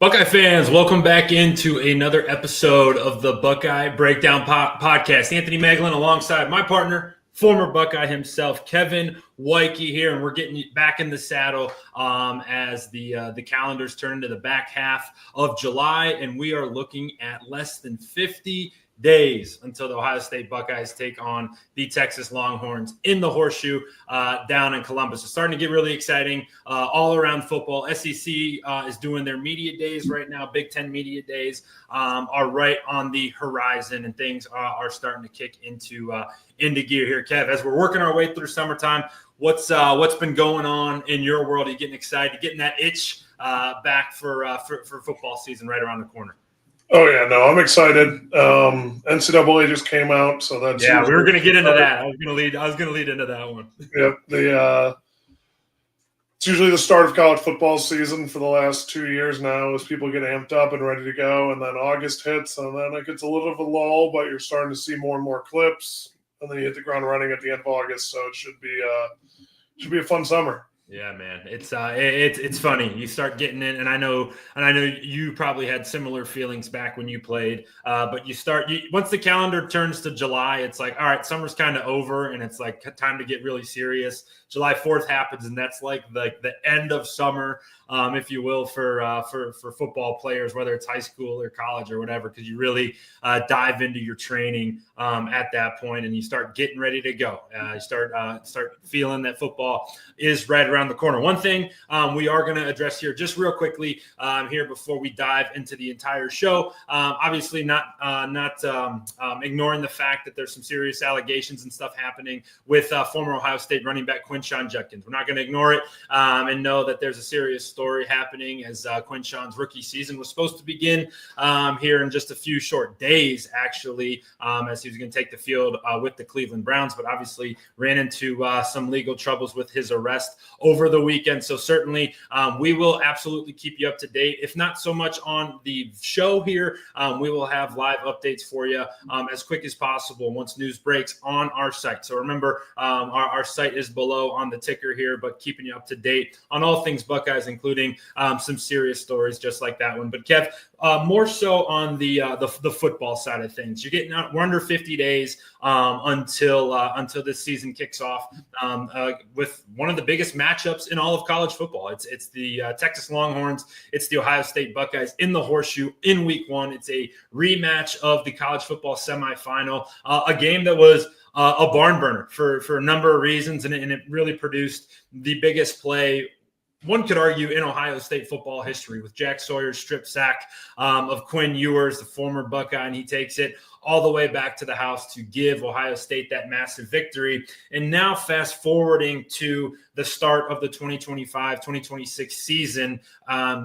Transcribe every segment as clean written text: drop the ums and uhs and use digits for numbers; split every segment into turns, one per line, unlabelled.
Buckeye fans, welcome back into another episode of the Buckeye Breakdown Podcast. Anthony Moeglin alongside my partner, former Buckeye himself, Kevin Woidke here, and we're getting back in the saddle as the calendars turn into the back half of July, and we are looking at less than 50 days until the Ohio State Buckeyes take on the Texas Longhorns in the Horseshoe down in Columbus. It's starting to get really exciting all around football. SEC is doing their media days right now. Big 10 media days are right on the horizon, and things are starting to kick into gear here. Kev, as we're working our way through summertime, what's been going on in your world? Are you getting excited, getting that itch back for football season right around the corner?
Oh yeah, no, I'm excited. NCAA just came out, so that's
we were going to get into that. I was going to lead into that one.
Yep, it's usually the start of college football season for the last 2 years now, as people get amped up and ready to go, and then August hits, and then it gets a little of a lull, but you're starting to see more and more clips, and then you hit the ground running at the end of August. So it should be a fun summer.
Yeah, man, it's funny. You start getting in, and I know you probably had similar feelings back when you played. But once the calendar turns to July, it's like, all right, summer's kind of over, and it's like time to get really serious. July 4th happens, and that's like the end of summer, if you will, for football players, whether it's high school or college or whatever, because you really dive into your training at that point, and you start getting ready to go. You start feeling that football is right around the corner. One thing we are going to address here just real quickly here before we dive into the entire show, obviously not ignoring the fact that there's some serious allegations and stuff happening with former Ohio State running back Quinshon Judkins. We're not going to ignore it and know that there's a serious story happening, as Quinshon's rookie season was supposed to begin here in just a few short days, actually, as he was going to take the field with the Cleveland Browns, but obviously ran into some legal troubles with his arrest over the weekend. So certainly we will absolutely keep you up to date, if not so much on the show here. We will have live updates for you as quick as possible once news breaks on our site. So remember, our site is below on the ticker here, but keeping you up to date on all things Buckeyes, including some serious stories just like that one. But Kev, more so on the football side of things. We're under 50 days until this season kicks off with one of the biggest matchups in all of college football. It's the Texas Longhorns. It's the Ohio State Buckeyes in the Horseshoe in Week 1. It's a rematch of the college football semifinal, a game that was a barn burner for a number of reasons, and it really produced the biggest play, one could argue, in Ohio State football history, with Jack Sawyer's strip sack of Quinn Ewers, the former Buckeye, and he takes it all the way back to the house to give Ohio State that massive victory. And now fast forwarding to the start of the 2025-2026 season,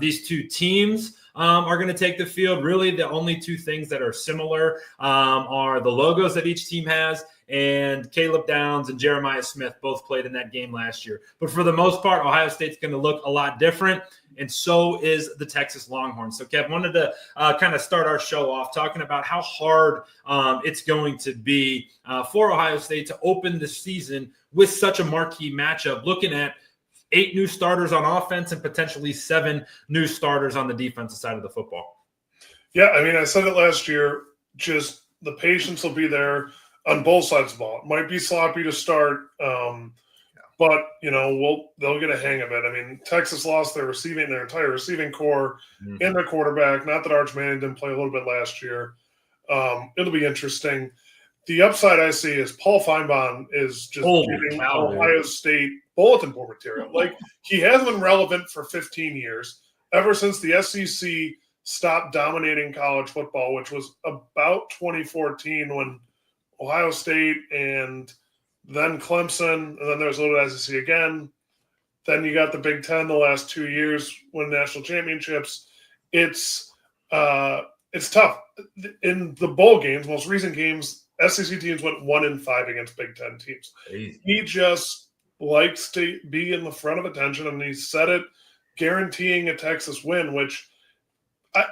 these two teams are going to take the field. Really, the only two things that are similar are the logos that each team has, and Caleb Downs and Jeremiah Smith both played in that game last year. But for the most part, Ohio State's going to look a lot different, and so is the Texas Longhorns. So, Kev, wanted to kind of start our show off talking about how hard it's going to be for Ohio State to open the season with such a marquee matchup, looking at 8 new starters on offense and potentially 7 new starters on the defensive side of the football.
Yeah, I mean, I said it last year, just the patience will be there on both sides of the ball. It might be sloppy to start, but they'll get a hang of it. I mean, Texas lost their entire receiving core and their quarterback. Not that Arch Manning didn't play a little bit last year. It'll be interesting. The upside I see is Paul Feinbaum is just giving Ohio State bulletin board material. Like, he has been relevant for 15 years, ever since the SEC stopped dominating college football, which was about 2014, when Ohio State and then Clemson, and then there's a little SEC again. Then you got the Big Ten the last 2 years, win national championships. It's tough. In the bowl games, most recent games, SEC teams went 1-5 against Big Ten teams.
Crazy.
He just likes to be in the front of attention, and he said it, guaranteeing a Texas win, which I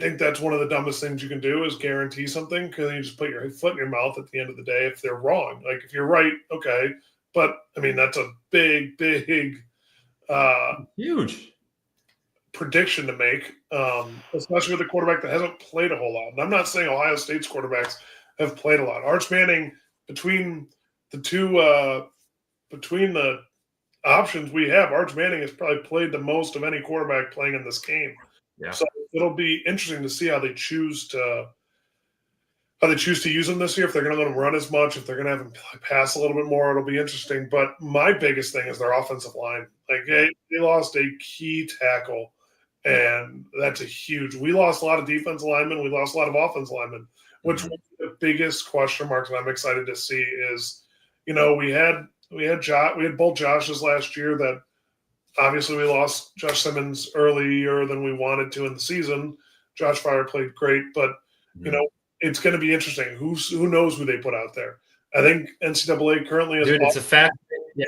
think that's one of the dumbest things you can do, is guarantee something, because you just put your foot in your mouth at the end of the day if they're wrong. Like, if you're right, okay. But, I mean, that's a big, huge prediction to make, especially with a quarterback that hasn't played a whole lot. And I'm not saying Ohio State's quarterbacks have played a lot. Arch Manning, between the options we have, Arch Manning has probably played the most of any quarterback playing in this game.
Yeah.
So it'll be interesting to see how they choose to use him this year. If they're going to let him run as much, if they're going to have him pass a little bit more, it'll be interesting. But my biggest thing is their offensive line. Like they lost a key tackle, and that's a huge. We lost a lot of defensive linemen. We lost a lot of offensive linemen, which was the biggest question marks. And I'm excited to see is, we had both Joshes last year that obviously we lost Josh Simmons earlier than we wanted to in the season. Josh Fryer played great, but it's going to be interesting. Who knows who they put out there? I think NCAA currently is.
Dude, it's a fact. Yeah.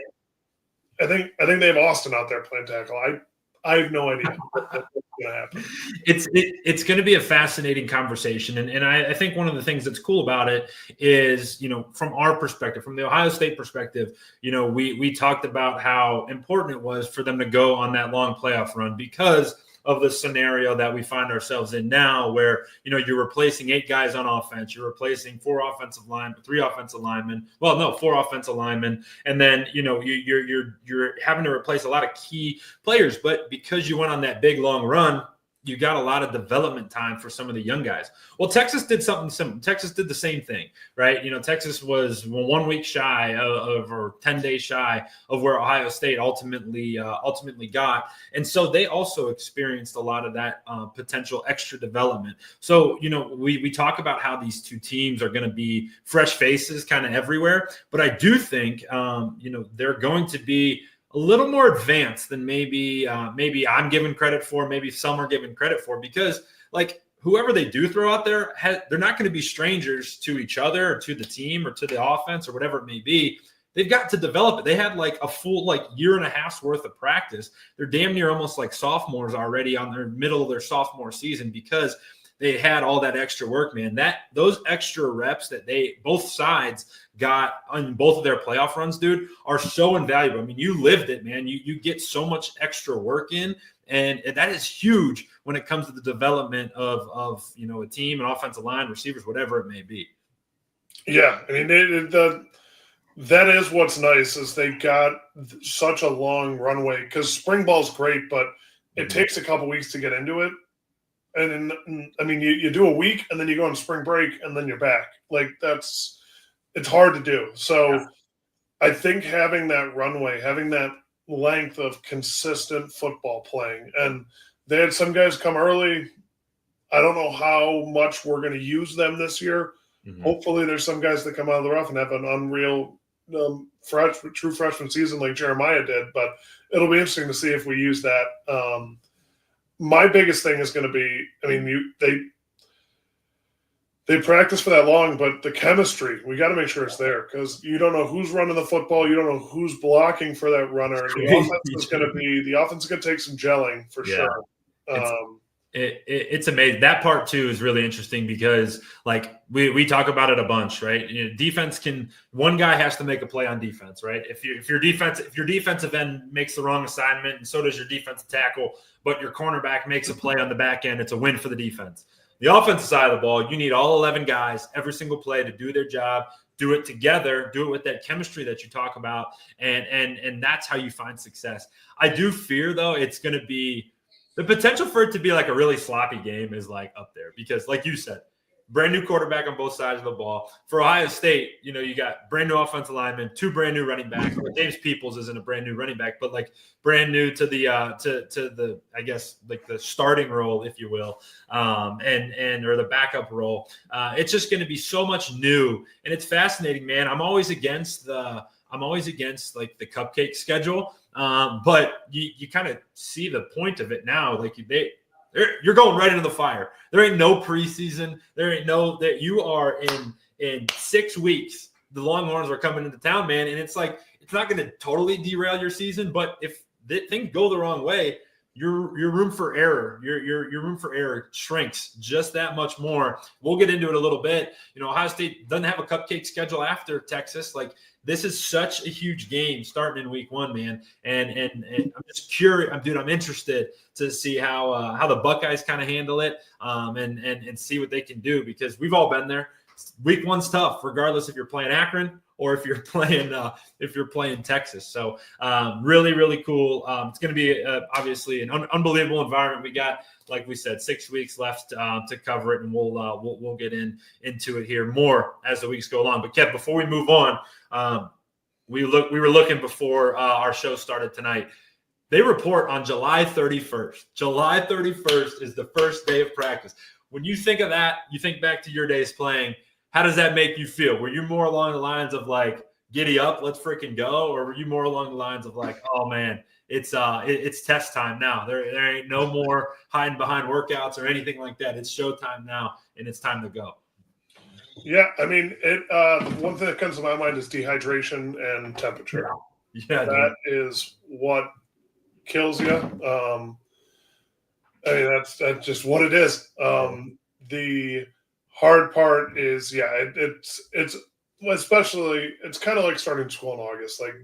I think they have Austin out there playing tackle. I have no idea what's going to happen.
It's going to be a fascinating conversation, and I think one of the things that's cool about it is, from our perspective, from the Ohio State perspective, we talked about how important it was for them to go on that long playoff run because of the scenario that we find ourselves in now, where you're replacing 8 guys on offense, you're replacing 4 offensive linemen, 3 offensive linemen. Well, no, 4 offensive linemen, and then you're having to replace a lot of key players. But because you went on that big long run, you got a lot of development time for some of the young guys. Well, Texas did something similar. Texas did the same thing, right? Texas was 1 week shy or 10 days shy of where Ohio State ultimately got. And so they also experienced a lot of that potential extra development. So, we talk about how these two teams are going to be fresh faces kind of everywhere. But I do think, they're going to be a little more advanced than maybe I'm given credit for, maybe some are given credit for, because whoever they do throw out there, they're not going to be strangers to each other or to the team or to the offense or whatever it may be. They've got to develop it. They had a full year and a half's worth of practice. They're damn near almost like sophomores already on their middle of their sophomore season because they had all that extra work, man. Those extra reps that both sides got on both of their playoff runs, dude, are so invaluable. I mean, you lived it, man. You get so much extra work in, and that is huge when it comes to the development of a team, an offensive line, receivers, whatever it may be.
Yeah, I mean, that is what's nice is they got such a long runway because spring ball's great, but it takes a couple weeks to get into it. And I mean, you do a week and then you go on spring break and then you're back. It's hard to do. So I think having that runway, having that length of consistent football playing, and they had some guys come early. I don't know how much we're going to use them this year. Mm-hmm. Hopefully there's some guys that come out of the rough and have an unreal true freshman season like Jeremiah did, but it'll be interesting to see if we use that. My biggest thing is going to be, I mean, they practice for that long, but the chemistry, we got to make sure it's there because you don't know who's running the football. You don't know who's blocking for that runner. And the offense is going to take some gelling for sure.
It's amazing. That part too is really interesting because we talk about it a bunch, right? Defense one guy has to make a play on defense, right? If your defensive end makes the wrong assignment and so does your defensive tackle, but your cornerback makes a play on the back end, it's a win for the defense. The offensive side of the ball, you need all 11 guys every single play to do their job, do it together, do it with that chemistry that you talk about, and that's how you find success. I do fear though it's going to be the potential for it to be a really sloppy game is up there because, like you said, brand new quarterback on both sides of the ball. For Ohio State, you got brand new offensive linemen, 2 brand new running backs. James Peoples isn't a brand new running back, but brand new to the to the I guess the starting role, if you will, and or the backup role. It's just going to be so much new, and it's fascinating, man. I'm always against the cupcake schedule. But you kind of see the point of it now. You're going right into the fire. There ain't no preseason. There ain't that you are in 6 weeks. The Longhorns are coming into town, man. And it's not going to totally derail your season. But if things go the wrong way, your room for error, your room for error shrinks just that much more. We'll get into it a little bit. Ohio State doesn't have a cupcake schedule after Texas. Like, this is such a huge game starting in week 1, man. And I'm just curious, I'm interested to see how the Buckeyes kind of handle it, and see what they can do, because we've all been there. Week 1's tough, regardless if you're playing Akron or if you're playing Texas. So really, really cool. It's going to be obviously an unbelievable environment. We got, like we said, 6 weeks left to cover it, and we'll get into it here more as the weeks go along. But Kev, before we move on, we were looking before our show started tonight. They report on July 31st. July 31st is the first day of practice. When you think of that, you think back to your days playing. How does that make you feel? Were you more along the lines of like, giddy up, let's freaking go? Or were you more along the lines of like, oh man, it's test time now. There ain't no more hiding behind workouts or anything like that. It's showtime now, and it's time to go.
Yeah, I mean, one thing that comes to my mind is dehydration and temperature.
Yeah,
that is what kills you. I mean, that's just what it is. The hard part is, it's especially, it's kind of like starting school in August. Like,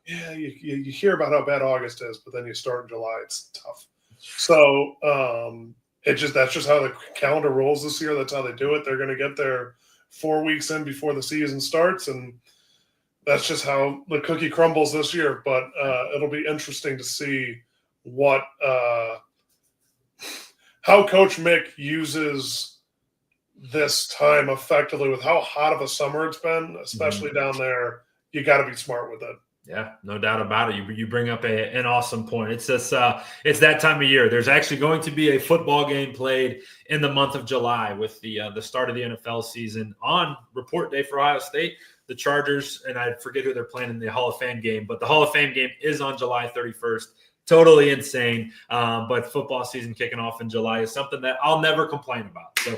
you hear about how bad August is, but then you start in July. It's tough. So that's just how the calendar rolls this year. That's how they do it. They're going to get their 4 weeks in before the season starts, and that's just how the cookie crumbles this year. But it'll be interesting to see how Coach Mick uses this time effectively with how hot of a summer it's been, especially down there. You got to be smart with it. Yeah, no doubt about it. You bring up an awesome point. It's just it's that time of year. There's actually going to be a football game played in the month of July with the start of the NFL season on report day for Ohio State. The Chargers, and I forget who they're playing in the Hall of Fame game, but the Hall of Fame game is on July 31st. Totally insane. But football season kicking off in July is something that I'll never complain about. So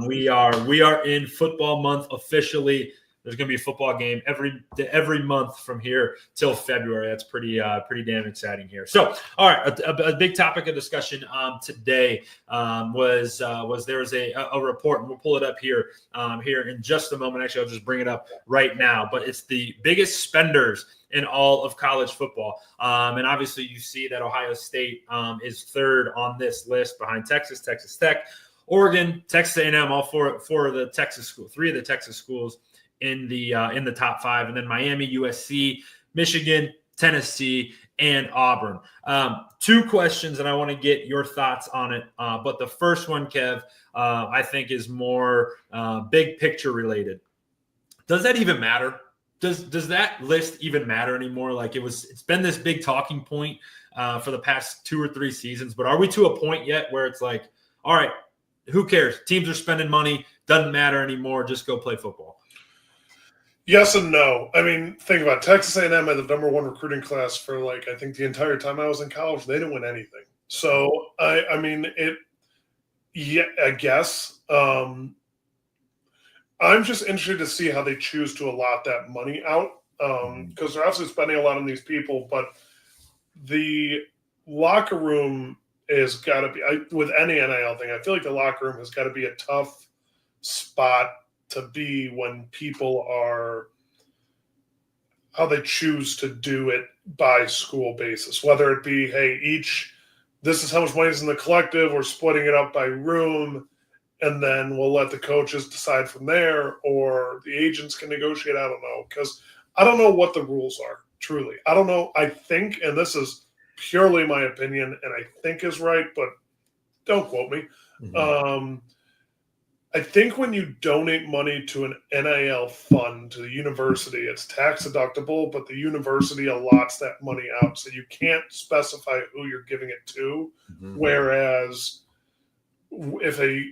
we are in football month officially. There's going to be a football game every month from here till February. That's pretty damn exciting here. So, all right, a big topic of discussion today was there was a report, and we'll pull it up here in just a moment. Actually, I'll just bring it up right now. But it's the biggest spenders in all of college football, and obviously you see that Ohio State is third on this list behind Texas, Texas Tech, Oregon, Texas A&M, all four of the Texas schools, 3 of the Texas schools in the top 5, and then Miami, USC, Michigan, Tennessee, and Auburn. 2 questions, and I want to get your thoughts on it. But the first one, Kev, I think is more big picture related. Does that even matter? Does that list even matter anymore? Like, it's been this big talking point for the past 2 or 3 seasons, but are we to a point yet where it's like, all right, who cares? Teams are spending money, doesn't matter anymore. Just go play football. Yes and no. I mean, think about it. Texas A&M had the number 1 recruiting class for I think the entire time I was in college. They didn't win anything. So I mean, I guess. I'm just interested to see how they choose to allot that money out, because they're obviously spending a lot on these people, but the locker room has got to be, with any NIL thing, I feel like the locker room has got to be a tough spot to be when people are how they choose to do it by school basis, whether it be, hey, this is how much money is in the collective, we're splitting it up by room, and then we'll let the coaches decide from there, or the agents can negotiate. I don't know, because I don't know what the rules are, truly. I don't know. I think, and this is purely my opinion, and I think is right, but don't quote me. Mm-hmm. I think when you donate money to an NIL fund to the university, it's tax deductible, but the university allots that money out. So you can't specify who you're giving it to. Mm-hmm. Whereas if a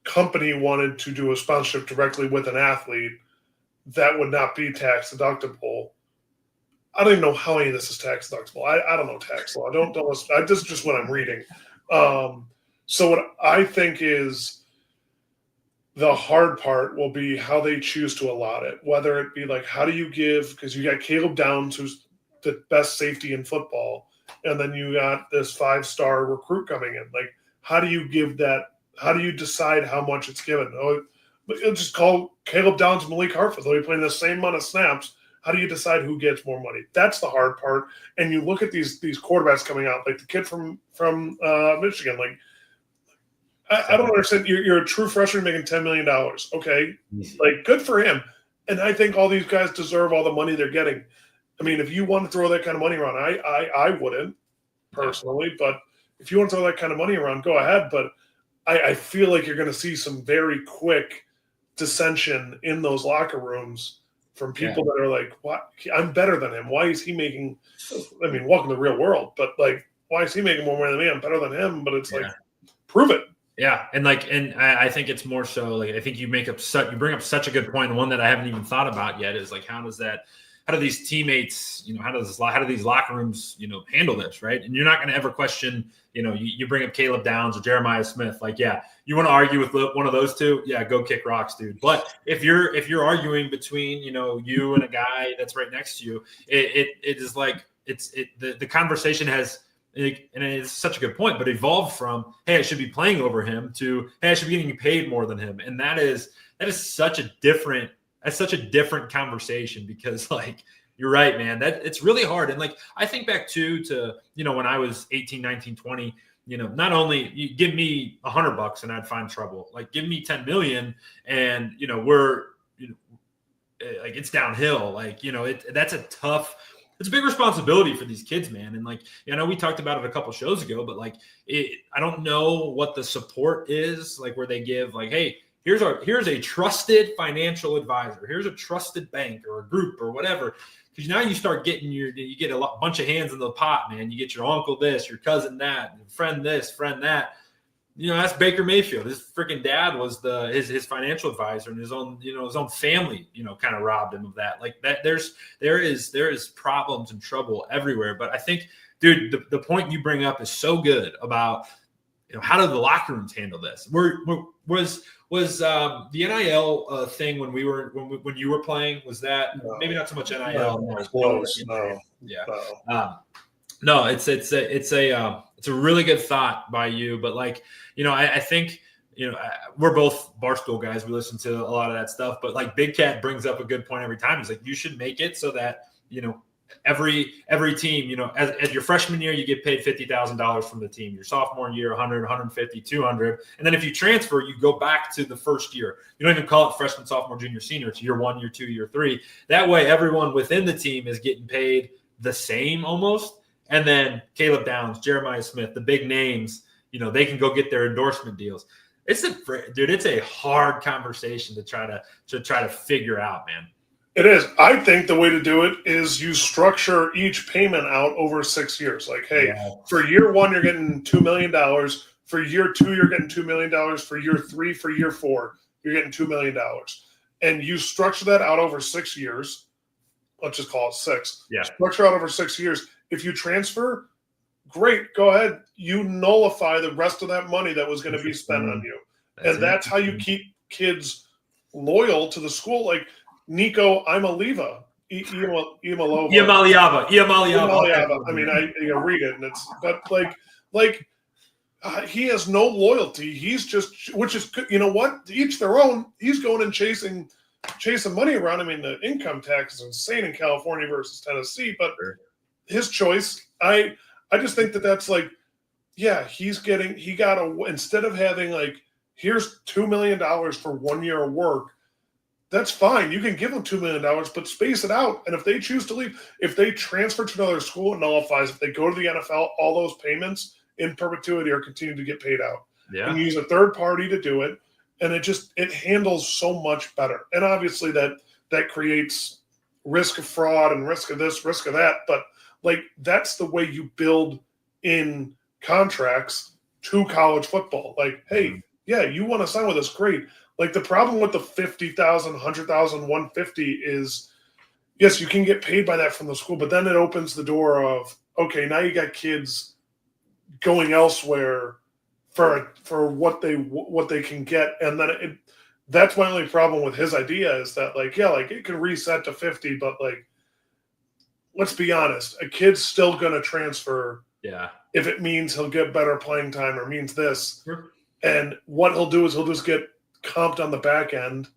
company wanted to do a sponsorship directly with an athlete, that would not be tax deductible. I don't even know how any of this is tax deductible. I don't know tax law. This is just what I'm reading. So what I think is the hard part will be how they choose to allot it, whether it be like, how do you give, because you got Caleb Downs, who's the best safety in football, and then you got this 5-star recruit coming in. Like, how do you give that? How do you decide how much it's given? Oh, but you'll just call Caleb Downs and Malik Hartford. They'll be playing the same amount of snaps. How do you decide who gets more money? That's the hard part. And you look at these quarterbacks coming out, like the kid from Michigan. Like, I don't understand. You're a true freshman making $10 million. Okay, like, good for him. And I think all these guys deserve all the money they're getting. I mean, if you want to throw that kind of money around, I wouldn't personally, but if you want to throw that kind of money around, go ahead. But I feel like you're going to see some very quick dissension in those locker rooms from people that are like, "What? I'm better than him. Why is he making?" I mean, welcome to the real world, but like, why is he making more money than me? I'm better than him. But it's like, prove it.
Yeah, and I think it's more so like, I think you bring up such a good point, and one that I haven't even thought about yet is like, how do these teammates, how do these locker rooms, handle this, right? And you're not going to ever question, you bring up Caleb Downs or Jeremiah Smith, like, yeah, you want to argue with one of those two, yeah, go kick rocks, dude. But if you're arguing between, you and a guy that's right next to you, it is like the conversation has. And it's such a good point, but evolved from, hey, I should be playing over him to, hey, I should be getting paid more than him. And that is such a different conversation, because like, you're right, man, that it's really hard. And like, I think back to, when I was 18, 19, 20, not only you give me $100 and I'd find trouble, like give me 10 million and, like it's downhill. Like, that's it's a big responsibility for these kids, man. And like, we talked about it a couple shows ago, but like, I don't know what the support is, like where they give like, hey, here's a trusted financial advisor. Here's a trusted bank or a group or whatever. Because now you start getting you get a bunch of hands in the pot, man. You get your uncle this, your cousin that, friend this, friend that. That's Baker Mayfield. His freaking dad was his financial advisor, and his own family, kind of robbed him of that. Like that, there is problems and trouble everywhere. But I think, dude, the point you bring up is so good about, how do the locker rooms handle this? Was the NIL thing when you were playing? Was that maybe not so much NIL?
Close. No.
Yeah. No, it's a really good thought by you, but like, I think, we're both Barstool guys. We listen to a lot of that stuff, but like Big Cat brings up a good point every time. He's like, you should make it so that, every team, as your freshman year, you get paid $50,000 from the team. Your sophomore year, 100, 150, 200. And then if you transfer, you go back to the first year. You don't even call it freshman, sophomore, junior, senior. It's year 1, year 2, year 3. That way, everyone within the team is getting paid the same almost. And then Caleb Downs, Jeremiah Smith, the big names, they can go get their endorsement deals. It's a hard conversation to try to figure out, man.
It is. I think the way to do it is you structure each payment out over 6 years. Like, hey, for year 1, you're getting $2 million. For year 2, you're getting $2 million. For year 3, for year 4, you're getting $2 million. And you structure that out over 6 years. Let's just call it 6.
Yeah.
Structure out over 6 years. If you transfer, great, go ahead. You nullify the rest of that money that was going to be spent on you. That's how you keep kids loyal to the school. Like Nico Imaliva.
Iamaliava.
I mean, I read it, and it's like he has no loyalty. He's just, which is, what? To each their own. He's going and chasing money around. I mean, the income tax is insane in California versus Tennessee, but his choice. I just think that's like, yeah, instead of having like, here's $2 million for 1 year of work. That's fine. You can give them $2 million, but space it out. And if they choose to leave, if they transfer to another school, it nullifies. If they go to the NFL, all those payments in perpetuity are continuing to get paid out.
Yeah.
And you use a third party to do it. And it handles so much better. And obviously that creates risk of fraud and risk of this, risk of that. But like, that's the way you build in contracts to college football. Like, hey, yeah, you want to sign with us, great. Like, the problem with the 50,000, 100,000, 150 is, yes, you can get paid by that from the school, but then it opens the door of, okay, now you got kids going elsewhere for what they can get, and then that's my only problem with his idea is that, like, yeah, like it can reset to 50, but like, let's be honest, a kid's still going to transfer
Yeah.
If it means he'll get better playing time or means this.
Sure.
And what he'll do is he'll just get comped on the back end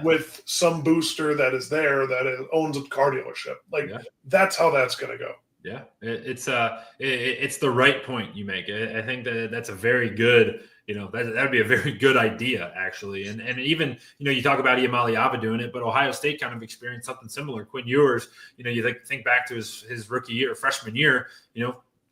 with some booster that is there that owns a car dealership. Like that's how that's going to go.
Yeah, it's the right point you make. I think that's a very good, that would be a very good idea actually. And even, you talk about Iamaleava doing it, but Ohio State kind of experienced something similar. Quinn Ewers, you think back to his rookie year, freshman year,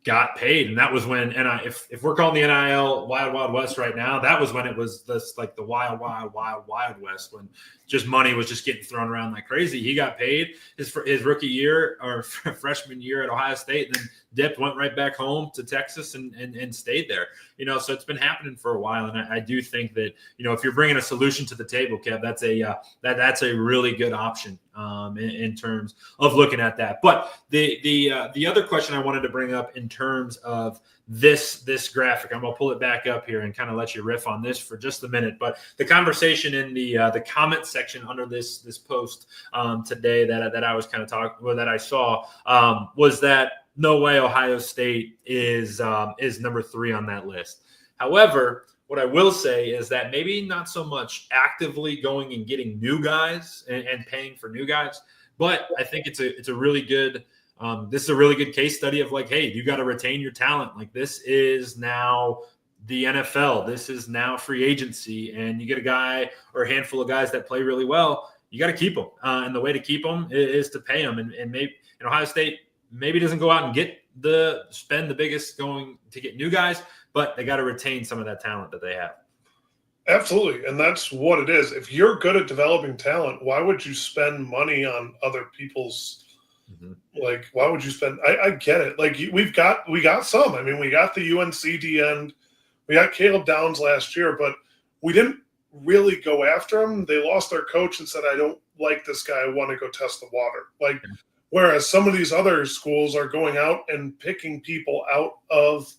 got paid, and that was when, and if we're calling the NIL Wild West right now, that was when it was this like the Wild West, when just money was just getting thrown around like crazy. He got paid his rookie year or freshman year at Ohio State, and then dipped, went right back home to Texas and stayed there. So it's been happening for a while, and I do think that if you're bringing a solution to the table, Kev, that's a really good option in terms of looking at that. But the other question I wanted to bring up in terms of this graphic, I'm gonna pull it back up here and kind of let you riff on this for just a minute. But the conversation in the comment section under this post today that I was kind of that I saw was that no way Ohio State is number 3 on that list. However, what I will say is that maybe not so much actively going and getting new guys and paying for new guys, but I think it's a really good this is a really good case study of like, hey, you got to retain your talent. Like this is now the NFL. This is now free agency, and you get a guy or a handful of guys that play really well. You got to keep them, and the way to keep them is to pay them. And maybe Ohio State maybe doesn't go out and spend the biggest going to get new guys, but they got to retain some of that talent that they have.
Absolutely. And that's what it is. If you're good at developing talent, why would you spend money on other people's like, why would you spend? I get it. Like we got some. I mean, we got the UNC end. We got Caleb Downs last year, but we didn't really go after him. They lost their coach and said, I don't like this guy. I want to go test the water. Like, whereas some of these other schools are going out and picking people out of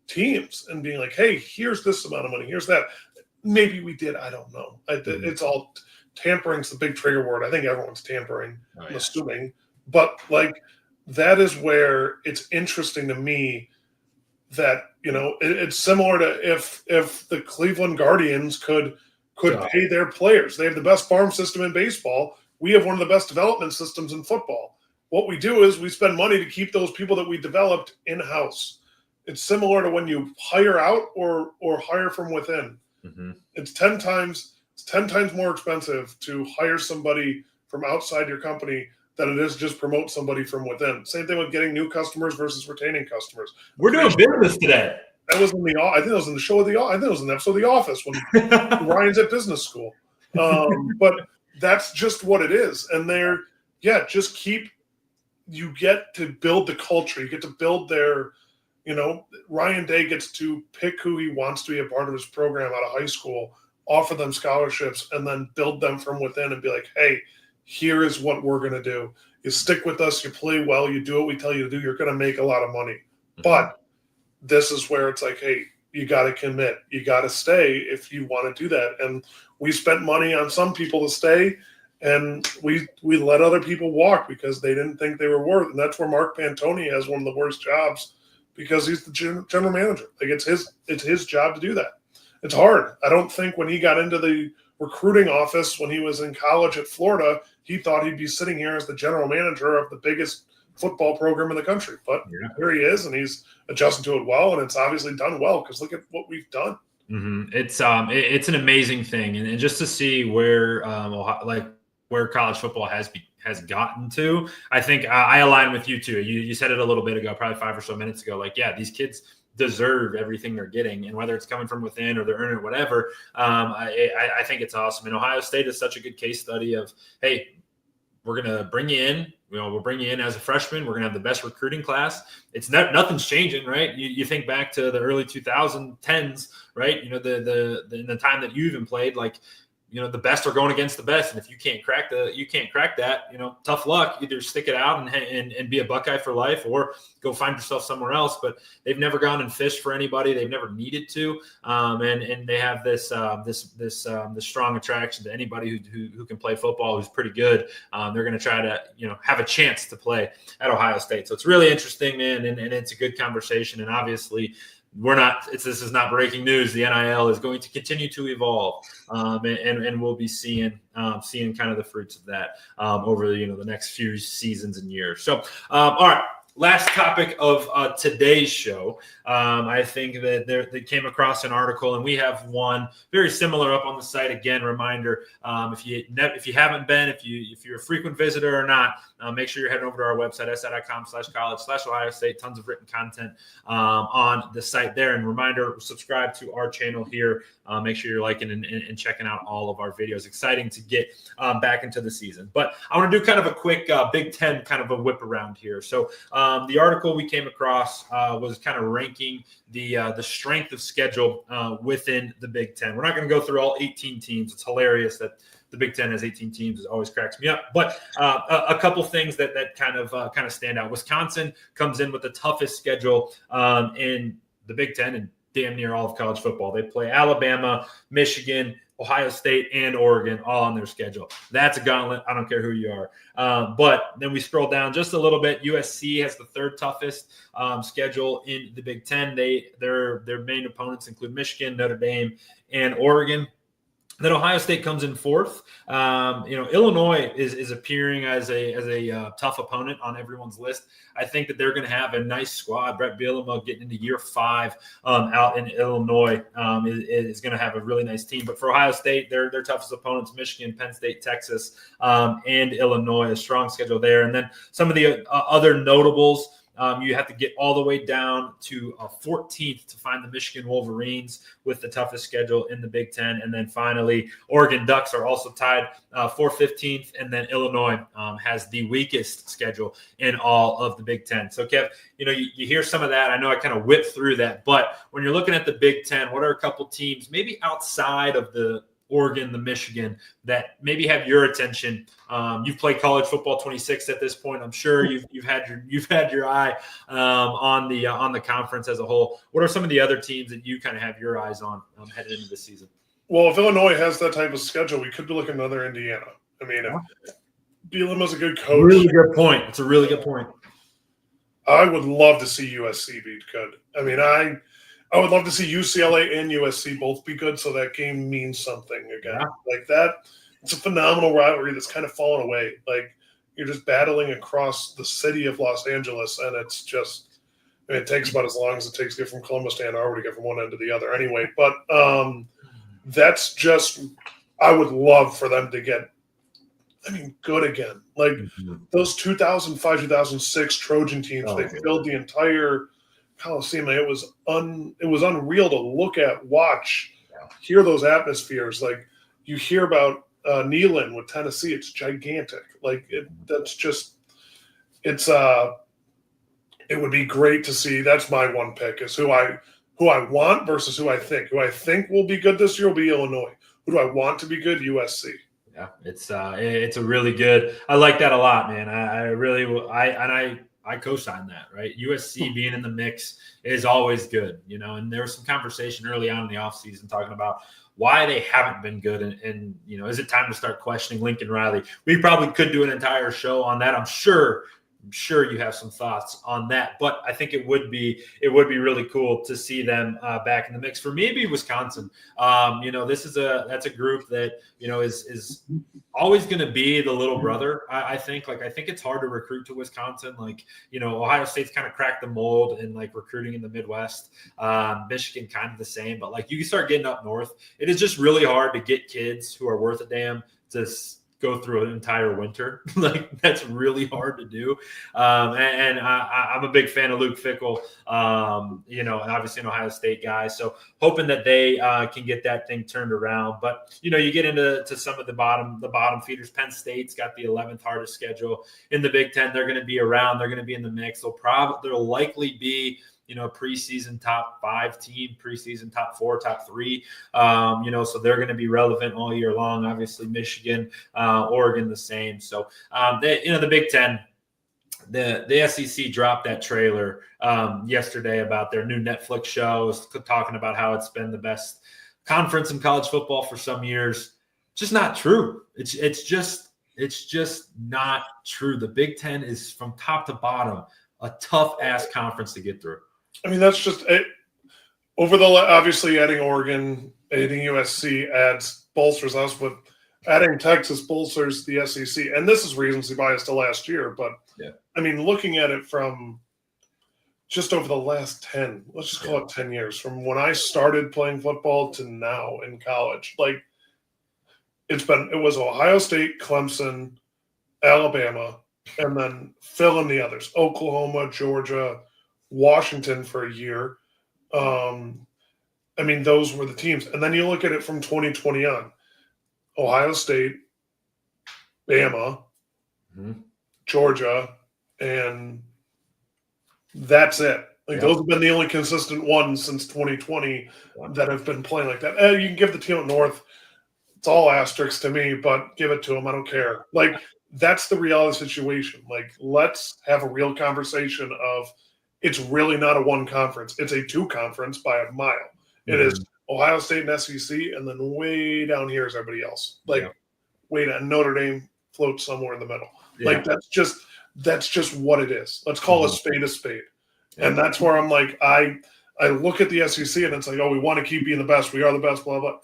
teams and being like, hey, here's this amount of money. Here's that. Maybe we did. I don't know. It's all tampering's the big trigger word. I think everyone's tampering, I'm assuming. But like that is where it's interesting to me that, it's similar to if the Cleveland Guardians could pay their players. They have the best farm system in baseball. We have one of the best development systems in football. What we do is we spend money to keep those people that we developed in-house. It's similar to when you hire out or hire from within. Mm-hmm. It's 10 times more expensive to hire somebody from outside your company than it is just promote somebody from within. Same thing with getting new customers versus retaining customers.
We're doing business today.
That was I think it was in the show of I think it was an episode of The Office when Ryan's at business school. But that's just what it is. And you get to build the culture. You get to build their, Ryan Day gets to pick who he wants to be a part of his program out of high school, offer them scholarships, and then build them from within and be like, hey, here is what we're going to do. You stick with us, you play well, you do what we tell you to do, you're going to make a lot of money. Mm-hmm. But this is where it's like, hey, you got to commit. You got to stay if you want to do that. And we spent money on some people to stay, and we let other people walk because they didn't think they were worth. And that's where Mark Pantoni has one of the worst jobs because he's the general manager. Like it's his job to do that. It's hard. I don't think when he got into the recruiting office when he was in college at Florida, he thought he'd be sitting here as the general manager of the biggest football program in the country. But here he is, and he's adjusting to it well, and it's obviously done well because look at what we've done.
Mm-hmm. It's an amazing thing, and just to see where college football has gotten to, I think I align with you too. You said it a little bit ago, probably 5 or so minutes ago. Like, yeah, these kids deserve everything they're getting, and whether it's coming from within or they're earning whatever, I think it's awesome. And Ohio State is such a good case study of, hey, we're going to bring you in. We'll bring you in as a freshman. We're going to have the best recruiting class. It's nothing's changing, right? You think back to the early 2010s, right? In the time that you even played, like the best are going against the best. And if you can't crack that, tough luck. Either stick it out and be a Buckeye for life, or go find yourself somewhere else. But they've never gone and fished for anybody. They've never needed to. And they have this strong attraction to anybody who can play football, who's pretty good. They're going to try to, have a chance to play at Ohio State. So it's really interesting, man. And it's a good conversation. And obviously, this is not breaking news. The NIL is going to continue to evolve, and we'll be seeing kind of the fruits of that over the next few seasons and years. So, all right. Last topic of today's show. I think that they came across an article, and we have one very similar up on the site. Again, reminder: if you haven't been, if you're a frequent visitor or not, make sure you're heading over to our website, si.com/college/Ohio State. Tons of written content on the site there. And reminder: subscribe to our channel here. Make sure you're liking and checking out all of our videos. Exciting to get back into the season. But I want to do kind of a quick Big Ten kind of a whip around here. So. The article we came across was kind of ranking the strength of schedule within the Big Ten. We're not going to go through all 18 teams. It's hilarious that the Big Ten has 18 teams. It always cracks me up. But a couple things that kind of stand out. Wisconsin comes in with the toughest schedule in the Big Ten and damn near all of college football. They play Alabama, Michigan, Ohio State, and Oregon all on their schedule. That's a gauntlet. I don't care who you are. But then we scroll down just a little bit. USC has the third toughest schedule in the Big Ten. Their main opponents include Michigan, Notre Dame, and Oregon. Then Ohio State comes in fourth. Illinois is appearing as a tough opponent on everyone's list. I think that they're going to have a nice squad. Brett Bielema getting into year 5 out in Illinois is going to have a really nice team. But for Ohio State, their toughest opponents: Michigan, Penn State, Texas, and Illinois. A strong schedule there. And then some of the other notables. You have to get all the way down to 14th to find the Michigan Wolverines with the toughest schedule in the Big Ten. And then finally, Oregon Ducks are also tied for 15th. And then Illinois has the weakest schedule in all of the Big Ten. So, Kev, you hear some of that. I know I kind of whipped through that. But when you're looking at the Big Ten, what are a couple teams maybe outside of the Oregon, the Michigan, that maybe have your attention? You've played college football 26 at this point. I'm sure you've had your eye on the conference as a whole. What are some of the other teams that you kind of have your eyes on headed into this season?
Well, if Illinois has that type of schedule, we could be looking at another Indiana. I mean, Bielema's a good coach.
Really good point. It's a really good point.
I would love to see USC be good. I mean, I would love to see UCLA and USC both be good, so that game means something again. Yeah. Like that, it's a phenomenal rivalry that's kind of fallen away. Like, you're just battling across the city of Los Angeles, and it's just, it takes about as long as it takes to get from Columbus to Ann Arbor to get from one end to the other anyway. But that's just, I would love for them to get, good again. Like those 2005, 2006 Trojan teams, they filled the entire Coliseum. It was unreal to look at, watch, hear those atmospheres. Like, you hear about Neyland with Tennessee, it's gigantic. Like it would be great to see. That's my one pick, is who I want versus who I think. Who I think will be good this year will be Illinois. Who do I want to be good? USC.
Yeah, it's a really good. I like that a lot, man. I co-sign that, right? USC being in the mix is always good, and there was some conversation early on in the offseason talking about why they haven't been good. And is it time to start questioning Lincoln Riley? We probably could do an entire show on that. I'm sure you have some thoughts on that, but I think it would be really cool to see them back in the mix. For me, it'd be Wisconsin. That's a group that is always going to be the little brother. I think it's hard to recruit to Wisconsin. Ohio State's kind of cracked the mold in recruiting in the Midwest. Michigan kind of the same, but you start getting up north, it is just really hard to get kids who are worth a damn to go through an entire winter. That's really hard to do. And I'm a big fan of Luke Fickell, obviously an Ohio State guy. So hoping that they can get that thing turned around. But, you get into some of the bottom feeders. Penn State's got the 11th hardest schedule in the Big Ten. They're going to be around. They're going to be in the mix. There'll likely be preseason top 5 team, preseason top 4, top 3. So they're going to be relevant all year long. Obviously, Michigan, Oregon, the same. So the Big Ten. The SEC dropped that trailer yesterday about their new Netflix show, talking about how it's been the best conference in college football for some years. Just not true. It's just not true. The Big Ten is from top to bottom a tough ass conference to get through.
I mean, that's just it. Obviously adding Oregon, adding USC bolsters us, but adding Texas bolsters the SEC. And this is recency bias to last year, but
yeah.
I mean, looking at it from just over the last 10, let's just call it 10 years, from when I started playing football to now in college, like it was Ohio State, Clemson, Alabama, and then fill in the others, Oklahoma, Georgia, Washington for a year. I mean, those were the teams. And then you look at it from 2020 on, Ohio State, Bama, Georgia, and that's it. Those have been the only consistent ones since 2020 that have been playing like that. You can give the team up north. It's all asterisks to me, but give it to them. I don't care. That's the reality situation. Let's have a real conversation of it's really not a one conference. It's a 2 conference by a mile. It is Ohio State and SEC, and then way down here is everybody else. Way down. Notre Dame floats somewhere in the middle. Yeah. That's just what it is. Let's call a spade a spade. Yeah. And that's where I'm I look at the SEC and it's we want to keep being the best. We are the best, blah, blah.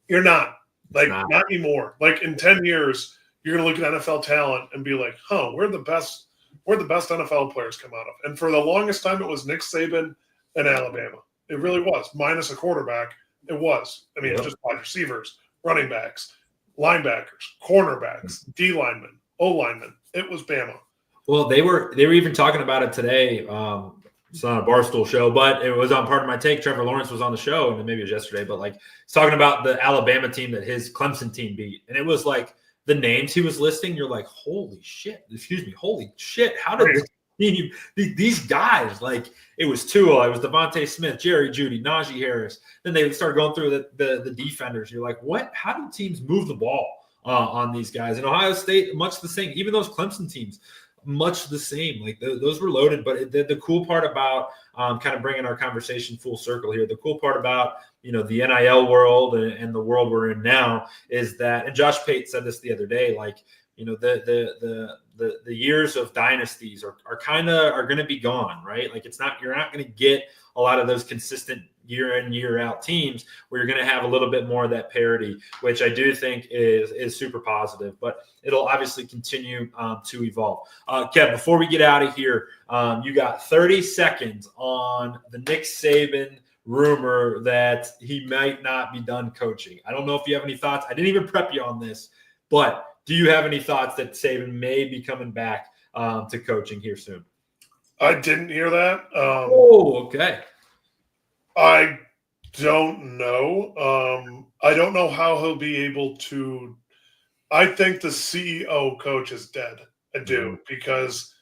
You're not. Not anymore. In 10 years, you're going to look at NFL talent and be where the best NFL players come out of. And for the longest time, it was Nick Saban and Alabama. It really was. Minus a quarterback, it was. I mean, just wide receivers, running backs, linebackers, cornerbacks, D linemen, O linemen. It was Bama.
Well, they were even talking about it today. It's not a Barstool show, but it was on Part of My Take. Trevor Lawrence was on the show, and maybe it was yesterday, but he's talking about the Alabama team that his Clemson team beat. And it was the names he was listing, you're holy shit. How did this team, these guys, it was Tua, it was Devontae Smith, Jerry Jeudy, Najee Harris. Then they started going through the defenders. You're what? How do teams move the ball on these guys? And Ohio State, much the same. Even those Clemson teams, much the same. Those were loaded. But the cool part about kind of bringing our conversation full circle here, the cool part about the NIL world and the world we're in now is that, and Josh Pate said this the other day, the years of dynasties are going to be gone, right? You're not going to get a lot of those consistent year in, year out teams where you're going to have a little bit more of that parity, which I do think is super positive, but it'll obviously continue to evolve. Kev, before we get out of here, you got 30 seconds on the Nick Saban rumor that he might not be done coaching. I don't know if you have any thoughts. I didn't even prep you on this, but do you have any thoughts that Saban may be coming back to coaching here soon?
I didn't hear that.
Okay.
I don't know. I don't know how he'll be able to. I think the CEO coach is dead. I do, because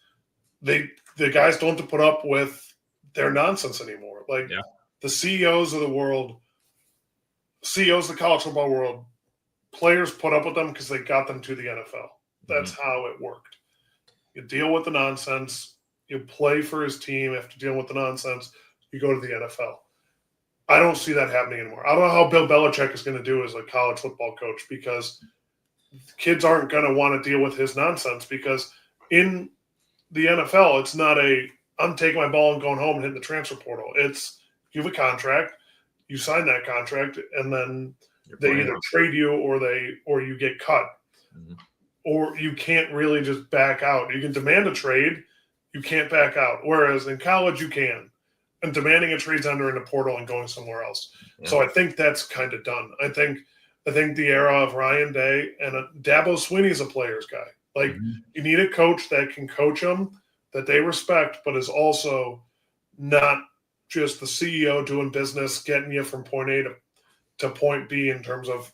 the guys don't have to put up with their nonsense anymore. The CEOs of the world, CEOs of the college football world, players put up with them because they got them to the NFL. That's how it worked. You deal with the nonsense. You play for his team after dealing with the nonsense. You go to the NFL. I don't see that happening anymore. I don't know how Bill Belichick is going to do as a college football coach, because kids aren't going to want to deal with his nonsense, because in the NFL, it's not I'm taking my ball and going home and hitting the transfer portal. It's you have a contract, you sign that contract, and then they either trade you or you get cut. Or you can't really just back out. You can demand a trade, you can't back out. Whereas in college, you can. And demanding a trade's entering the portal and going somewhere else. Yeah. So I think that's kind of done. I think the era of Ryan Day and Dabo Swinney is a player's guy. You need a coach that can coach them, that they respect, but is also not just the CEO doing business, getting you from point A to point B in terms of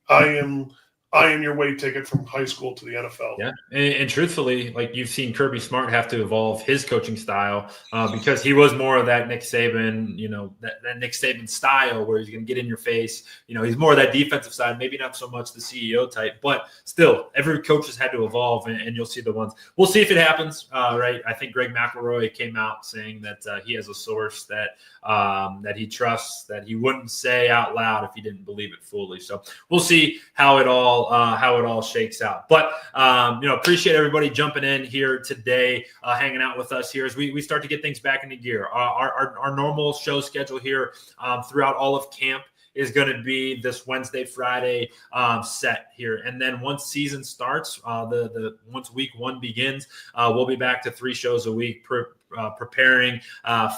I am eyeing your way ticket from high school to the NFL.
Yeah, and truthfully, like you've seen Kirby Smart have to evolve his coaching style because he was more of that Nick Saban, that Nick Saban style where he's going to get in your face. He's more of that defensive side, maybe not so much the CEO type, but still, every coach has had to evolve, and you'll see the ones. We'll see if it happens, right? I think Greg McElroy came out saying that he has a source that he trusts that he wouldn't say out loud if he didn't believe it fully. So we'll see how it all shakes out. But appreciate everybody jumping in here today, hanging out with us here as we start to get things back into gear. Our normal show schedule here throughout all of camp is going to be this Wednesday, Friday set here. And then once season starts, once week 1 begins, we'll be back to 3 shows a week preparing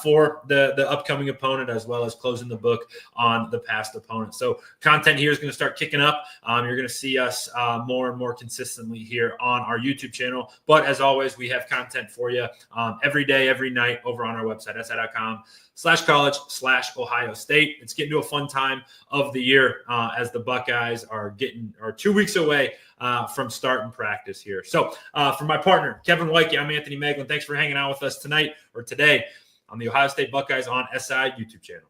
for the upcoming opponent, as well as closing the book on the past opponent. So content here is going to start kicking up. You're going to see us more and more consistently here on our YouTube channel. But as always, we have content for you every day, every night over on our website, si.com/college/Ohio State. It's getting to a fun time of the year as the Buckeyes are 2 weeks away from starting practice here. So for my partner, Kevin Woidke, I'm Anthony Moeglin. Thanks for hanging out with us tonight or today on the Ohio State Buckeyes on SI YouTube channel.